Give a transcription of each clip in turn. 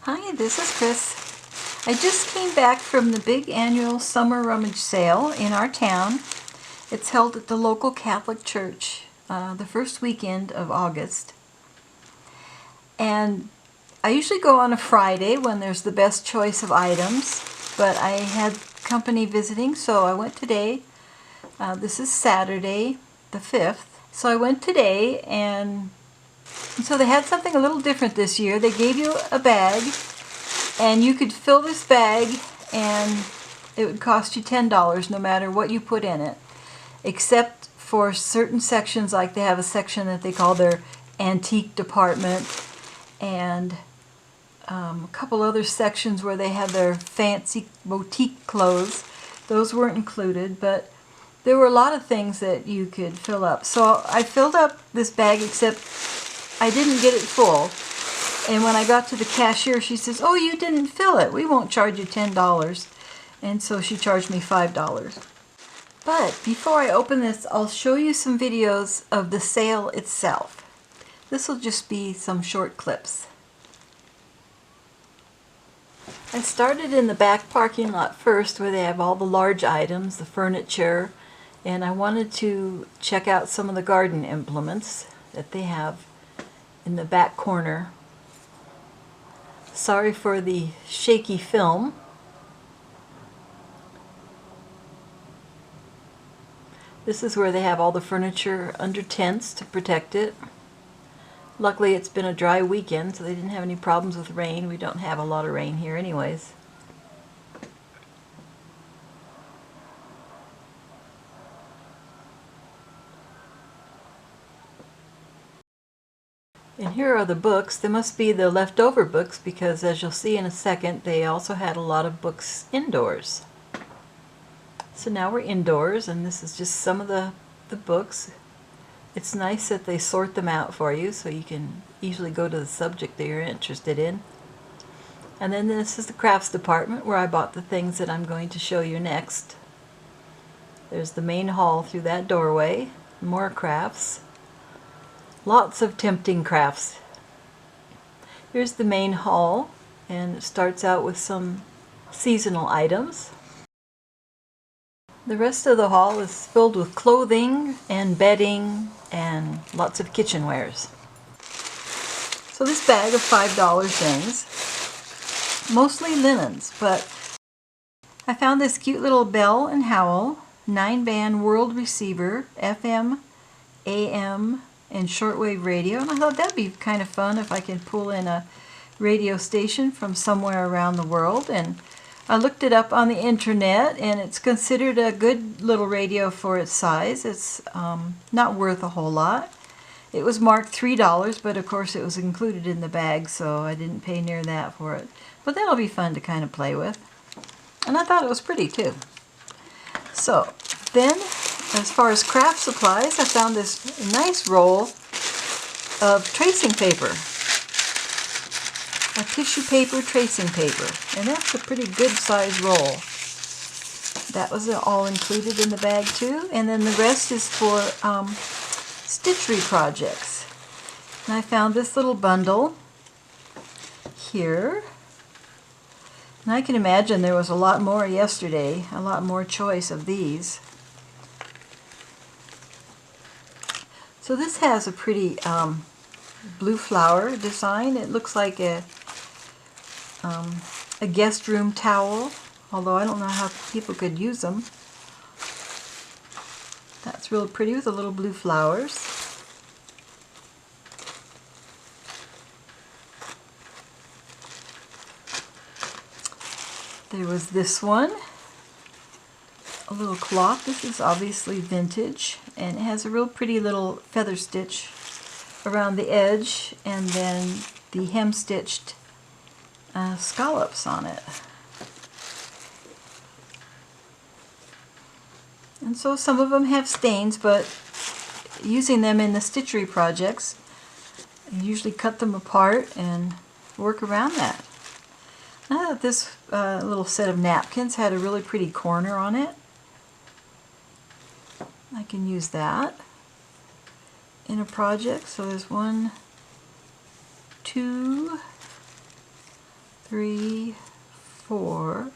Hi, this is Chris. I just came back from the big annual summer rummage sale in our town. It's held at the local Catholic church the first weekend of August. And I usually go on a Friday when there's the best choice of items, but I had company visiting, so I went today. This is Saturday the 5th. So I went today, and so they had something a little different this year. They gave you a bag, and you could fill this bag, and it would cost you $10 no matter what you put in it, except for certain sections. Like they have a section that they call their antique department, and a couple other sections where they have their fancy boutique clothes. Those weren't included, but there were a lot of things that you could fill up. So I filled up this bag, except I didn't get it full. And when I got to the cashier, she says, "Oh, you didn't fill it. We won't charge you $10. And so she charged me $5. But before I open this, I'll show you some videos of the sale itself. This will just be some short clips. I started in the back parking lot first, where they have all the large items, the furniture, and I wanted to check out some of the garden implements that they have in the back corner. Sorry for the shaky film. This is where they have all the furniture under tents to protect it. Luckily it's been a dry weekend, so they didn't have any problems with rain. We don't have a lot of rain here anyways. And here are the books. They must be the leftover books, because as you'll see in a second, they also had a lot of books indoors. So now we're indoors, and this is just some of the books. It's nice that they sort them out for you, so you can easily go to the subject that you're interested in. And then this is the crafts department, where I bought the things that I'm going to show you next. There's the main hall through that doorway. More crafts. Lots of tempting crafts. Here's the main hall, and it starts out with some seasonal items. The rest of the hall is filled with clothing and bedding and lots of kitchenwares. So this bag of $5 things, mostly linens, but I found this cute little Bell & Howell 9-band world receiver, FM, AM, and shortwave radio, and I thought that'd be kind of fun if I could pull in a radio station from somewhere around the world. And I looked it up on the internet, and it's considered a good little radio for its size. It's not worth a whole lot. It was marked $3, but of course it was included in the bag, so I didn't pay near that for it. But that'll be fun to kind of play with. And I thought it was pretty too. So then, as far as craft supplies, I found this nice roll of tracing paper. A tissue paper tracing paper. And that's a pretty good size roll. That was all included in the bag too. And then the rest is for stitchery projects. And I found this little bundle here. And I can imagine there was a lot more yesterday, a lot more choice of these. So this has a pretty blue flower design. It looks like a guest room towel, although I don't know how people could use them. That's real pretty with the little blue flowers. There was this one, a little cloth. This is obviously vintage, and it has a real pretty little feather stitch around the edge, and then the hem stitched scallops on it. And so some of them have stains, but using them in the stitchery projects, I usually cut them apart and work around that. I thought this little set of napkins had a really pretty corner on it. I can use that in a project. So there's 1, 2, 3, 4,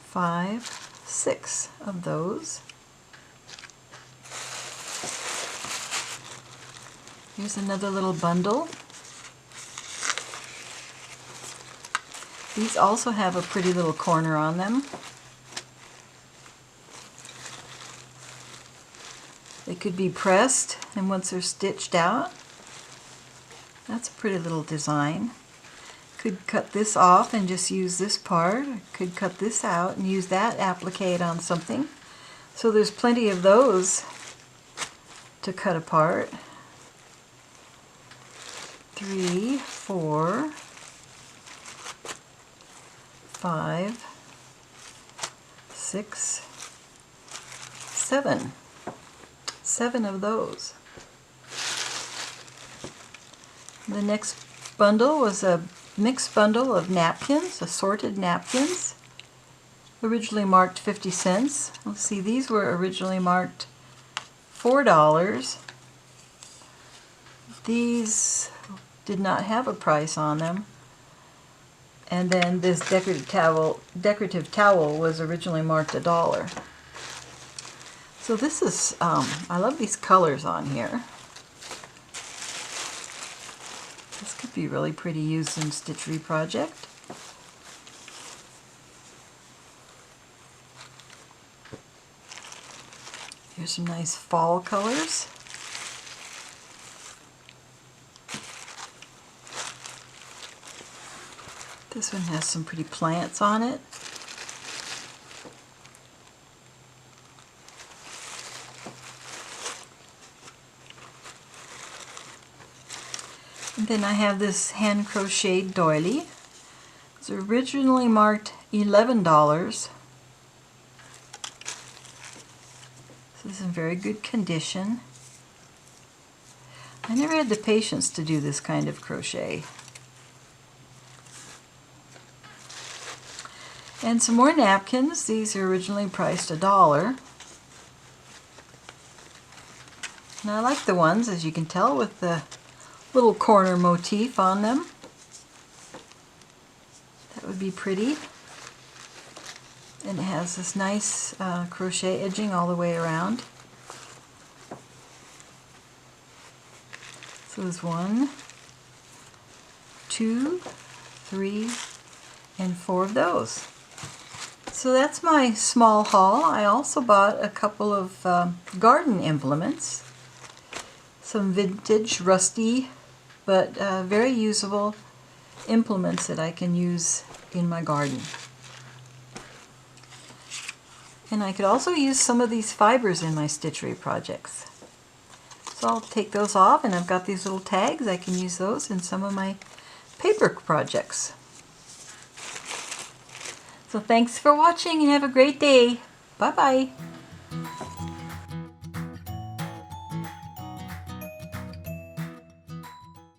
5, 6 of those. Here's another little bundle. These also have a pretty little corner on them. They could be pressed, and once they're stitched out, that's a pretty little design. Could cut this off and just use this part. Could cut this out and use that applique on something. So there's plenty of those to cut apart. 3, 4, 5, 6, 7. 7 of those. The next bundle was a mixed bundle of napkins, assorted napkins, originally marked 50 cents. Let's see, these were originally marked $4. These did not have a price on them. And then this decorative towel was originally marked $1. So this is, I love these colors on here. This could be really pretty used in Stitchery project. Here's some nice fall colors. This one has some pretty plants on it. And then I have this hand crocheted doily. It was originally marked $11. This is in very good condition. I never had the patience to do this kind of crochet. And some more napkins. These are originally priced $1. And I like the ones, as you can tell, with the little corner motif on them. That would be pretty. And it has this nice crochet edging all the way around. So there's 1, 2, 3, and 4 of those. So that's my small haul. I also bought a couple of garden implements. Some vintage, rusty, but very usable implements that I can use in my garden. And I could also use some of these fibers in my stitchery projects. So I'll take those off, and I've got these little tags. I can use those in some of my paper projects. So thanks for watching and have a great day. Bye-bye.